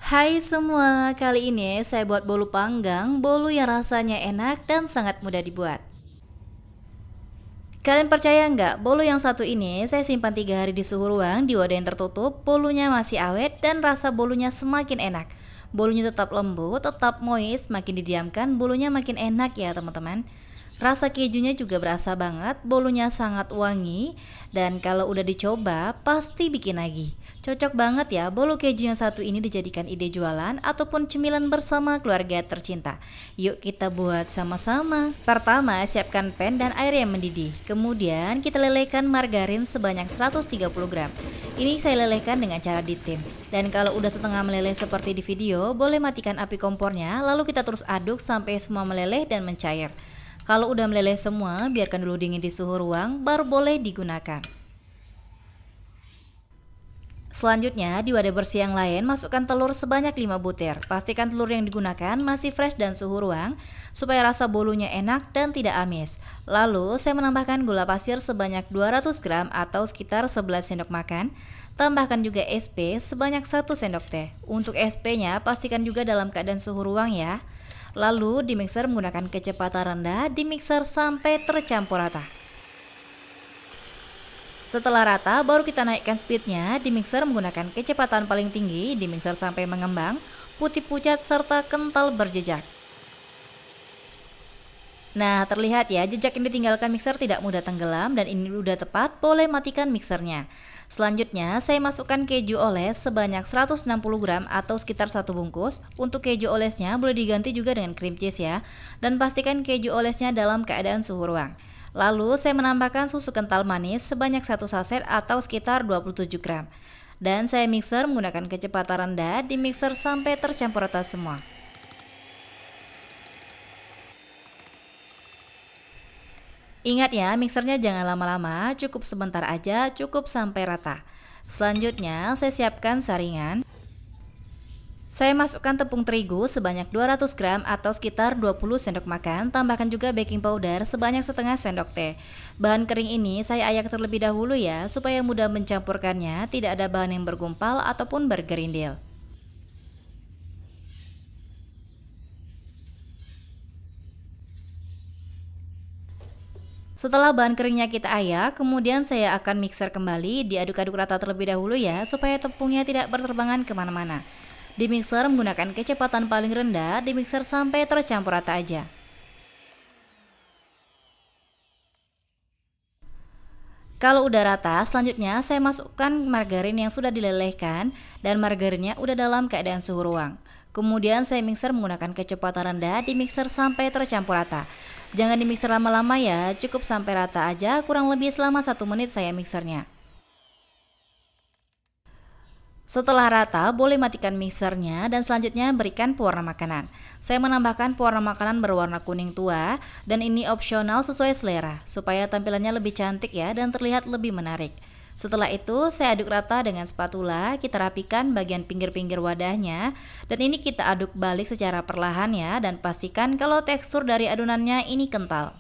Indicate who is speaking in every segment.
Speaker 1: Hai semua, kali ini saya buat bolu panggang, bolu yang rasanya enak dan sangat mudah dibuat. Kalian percaya nggak, bolu yang satu ini saya simpan 3 hari di suhu ruang di wadah yang tertutup, bolunya masih awet dan rasa bolunya semakin enak. Bolunya tetap lembut, tetap moist, makin didiamkan bolunya makin enak ya teman-teman. Rasa kejunya juga berasa banget, bolunya sangat wangi, dan kalau udah dicoba pasti bikin lagi. Cocok banget ya, bolu keju yang satu ini dijadikan ide jualan ataupun cemilan bersama keluarga tercinta. Yuk kita buat sama-sama. Pertama, siapkan pan dan air yang mendidih. Kemudian kita lelehkan margarin sebanyak 130 gram. Ini saya lelehkan dengan cara ditim. Dan kalau udah setengah meleleh seperti di video, boleh matikan api kompornya, lalu kita terus aduk sampai semua meleleh dan mencair. Kalau udah meleleh semua, biarkan dulu dingin di suhu ruang, baru boleh digunakan. Selanjutnya, di wadah bersih yang lain, masukkan telur sebanyak 5 butir. Pastikan telur yang digunakan masih fresh dan suhu ruang, supaya rasa bolunya enak dan tidak amis. Lalu, saya menambahkan gula pasir sebanyak 200 gram atau sekitar 11 sendok makan. Tambahkan juga SP sebanyak 1 sendok teh. Untuk SP-nya, pastikan juga dalam keadaan suhu ruang ya. Lalu di mixer menggunakan kecepatan rendah, di mixer sampai tercampur rata. Setelah rata, baru kita naikkan speednya, di mixer menggunakan kecepatan paling tinggi, di mixer sampai mengembang, putih pucat serta kental berjejak. Nah, terlihat ya, jejak yang ditinggalkan mixer tidak mudah tenggelam dan ini udah tepat, boleh matikan mixernya. Selanjutnya, saya masukkan keju oles sebanyak 160 gram atau sekitar 1 bungkus. Untuk keju olesnya boleh diganti juga dengan cream cheese ya. Dan pastikan keju olesnya dalam keadaan suhu ruang. Lalu, saya menambahkan susu kental manis sebanyak 1 saset atau sekitar 27 gram. Dan saya mixer menggunakan kecepatan rendah, di mixer sampai tercampur rata semua. Ingat ya, mixernya jangan lama-lama, cukup sebentar aja, cukup sampai rata. Selanjutnya, saya siapkan saringan. Saya masukkan tepung terigu sebanyak 200 gram atau sekitar 20 sendok makan, tambahkan juga baking powder sebanyak setengah sendok teh. Bahan kering ini saya ayak terlebih dahulu ya, supaya mudah mencampurkannya, tidak ada bahan yang bergumpal ataupun bergerindil. Setelah bahan keringnya kita ayak, kemudian saya akan mixer kembali, diaduk-aduk rata terlebih dahulu ya, supaya tepungnya tidak berterbangan kemana-mana. Di mixer menggunakan kecepatan paling rendah, di mixer sampai tercampur rata aja. Kalau udah rata, selanjutnya saya masukkan margarin yang sudah dilelehkan dan margarinnya udah dalam keadaan suhu ruang. Kemudian saya mixer menggunakan kecepatan rendah, di mixer sampai tercampur rata. Jangan di mixer lama-lama ya, cukup sampai rata aja, kurang lebih selama 1 menit saya mixernya. Setelah rata, boleh matikan mixernya dan selanjutnya berikan pewarna makanan. Saya menambahkan pewarna makanan berwarna kuning tua dan ini opsional sesuai selera, supaya tampilannya lebih cantik ya dan terlihat lebih menarik. Setelah itu, saya aduk rata dengan spatula, kita rapikan bagian pinggir-pinggir wadahnya, dan ini kita aduk balik secara perlahan ya, dan pastikan kalau tekstur dari adonannya ini kental.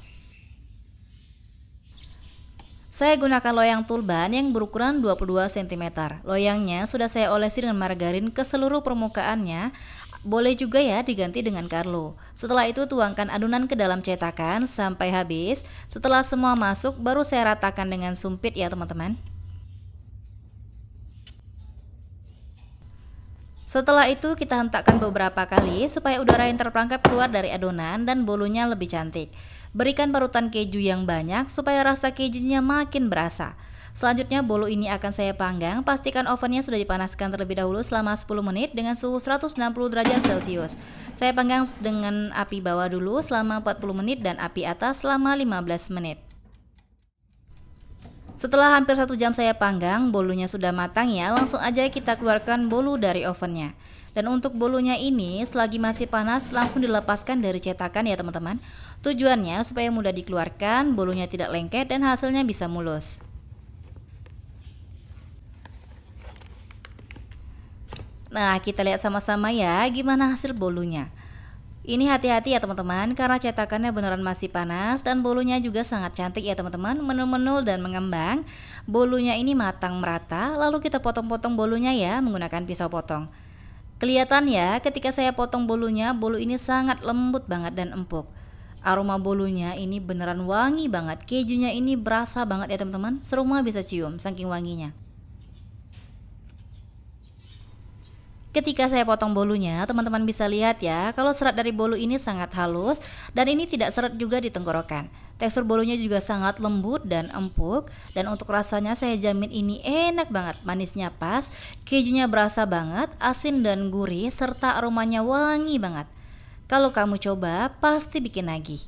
Speaker 1: Saya gunakan loyang tulban yang berukuran 22 cm. Loyangnya sudah saya olesi dengan margarin ke seluruh permukaannya, boleh juga ya diganti dengan Carlo. Setelah itu tuangkan adonan ke dalam cetakan sampai habis. Setelah semua masuk, baru saya ratakan dengan sumpit ya teman-teman. Setelah itu kita hentakkan beberapa kali supaya udara yang terperangkap keluar dari adonan dan bolunya lebih cantik. Berikan parutan keju yang banyak supaya rasa kejunya makin berasa. Selanjutnya bolu ini akan saya panggang, pastikan ovennya sudah dipanaskan terlebih dahulu selama 10 menit dengan suhu 160 derajat Celcius. Saya panggang dengan api bawah dulu selama 40 menit dan api atas selama 15 menit. Setelah hampir 1 jam saya panggang, bolunya sudah matang ya, langsung aja kita keluarkan bolu dari ovennya. Dan untuk bolunya ini, selagi masih panas, langsung dilepaskan dari cetakan ya teman-teman. Tujuannya supaya mudah dikeluarkan, bolunya tidak lengket dan hasilnya bisa mulus. Nah, kita lihat sama-sama ya, gimana hasil bolunya. Ini hati-hati ya teman-teman, karena cetakannya beneran masih panas dan bolunya juga sangat cantik ya teman-teman, menul-menul dan mengembang. Bolunya ini matang merata, lalu kita potong-potong bolunya ya menggunakan pisau potong. Kelihatan ya, ketika saya potong bolunya, bolu ini sangat lembut banget dan empuk. Aroma bolunya ini beneran wangi banget. Kejunya ini berasa banget ya teman-teman. Serumah bisa cium saking wanginya. Ketika saya potong bolunya, teman-teman bisa lihat ya, kalau serat dari bolu ini sangat halus dan ini tidak seret juga di tenggorokan. Tekstur bolunya juga sangat lembut dan empuk, dan untuk rasanya saya jamin ini enak banget. Manisnya pas, kejunya berasa banget, asin dan gurih serta aromanya wangi banget. Kalau kamu coba, pasti bikin lagi.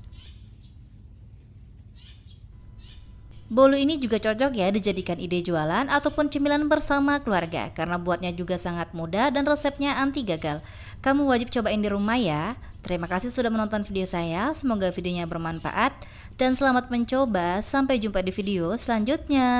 Speaker 1: Bolu ini juga cocok ya dijadikan ide jualan ataupun cemilan bersama keluarga karena buatnya juga sangat mudah dan resepnya anti gagal. Kamu wajib cobain di rumah ya. Terima kasih sudah menonton video saya, semoga videonya bermanfaat dan selamat mencoba. Sampai jumpa di video selanjutnya.